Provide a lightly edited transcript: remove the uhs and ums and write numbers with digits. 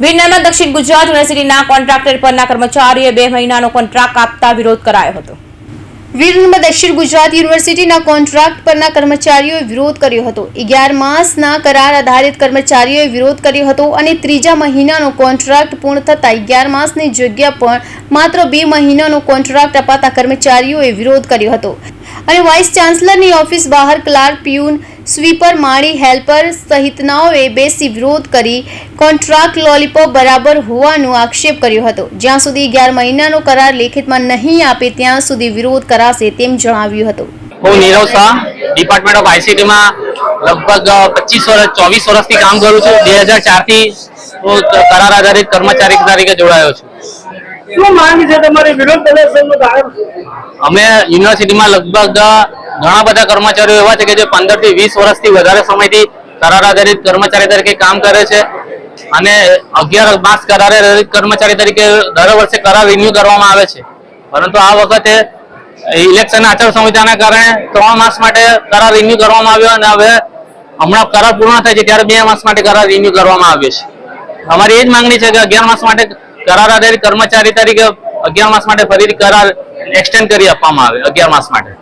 વિરનર્મદ દક્ષિણ ગુજરાત યુનિવર્સિટીના કોન્ટ્રાક્ટર પરના કર્મચારીઓએ 2 મહિનાનો કોન્ટ્રાક્ટ આપતા વિરોધ કરાયો હતો। વિરનર્મદ દક્ષિણ ગુજરાત યુનિવર્સિટીના કોન્ટ્રાક્ટ પરના કર્મચારીઓએ વિરોધ કર્યો હતો। 11 માસના કરાર આધારિત કર્મચારીઓએ વિરોધ કર્યો હતો અને ત્રીજા મહિનાનો કોન્ટ્રાક્ટ પૂર્ણ થતા 11 માસની જગ્યા પર માત્ર 2 મહિનાનો કોન્ટ્રાક્ટ અપાતા કર્મચારીઓએ વિરોધ કર્યો હતો અને વાઇસ ચાન્સલરની ઓફિસ બહાર ક્લાર્ક, પ્યુન, સ્વીપર, માળી, હેલ્પર સહિતનાઓએ બેસી વિરોધ કરી કોન્ટ્રાક્ટ લોલીપોપ બરાબર હોવાનો આક્ષેપ કર્યો હતો। જ્યાં સુધી 11 મહિનાનો કરાર લેખિતમાં નહીં આપે ત્યાં સુધી વિરોધ કરાશે તેમ જણાવ્યું હતું। હું Nirav Shah department of ICT માં લગભગ 24 વર્ષથી કામ કરું છું। 2004 થી હું કરાર આધારિત કર્મચારી તરીકે જોડાયો છું। શું માંગ છે તમારી વિરોધ પ્રદર્શનનું કારણ? અમે યુનિવર્સિટીમાં લગભગ ઘણા બધા કર્મચારીઓ એવા છે કે જે 15 થી 20 વર્ષથી વધારે સમયથી કરાર આધારિત કર્મચારી તરીકે કામ કરે છે અને 11 માસ કરાર આધારિત કર્મચારી તરીકે દર વર્ષે કરાર રિન્યુ કરવામાં આવે છે, પરંતુ આ વખતે ઇલેક્શન આચાર સંહિતાના કારણે 3 માસ માટે કરાર રિન્યુ કરવામાં આવ્યો અને હવે હમણાં કરાર પૂર્ણ થાય છે ત્યારે 2 માસ માટે કરાર રિન્યુ કરવામાં આવ્યો છે। અમારી એ જ માંગણી છે કે 11 માસ માટે કરાર આધારિત કર્મચારી તરીકે 11 માસ માટે ફરીથી કરાર એક્સટેન્ડ કરી આપવામાં આવે 11 માસ માટે।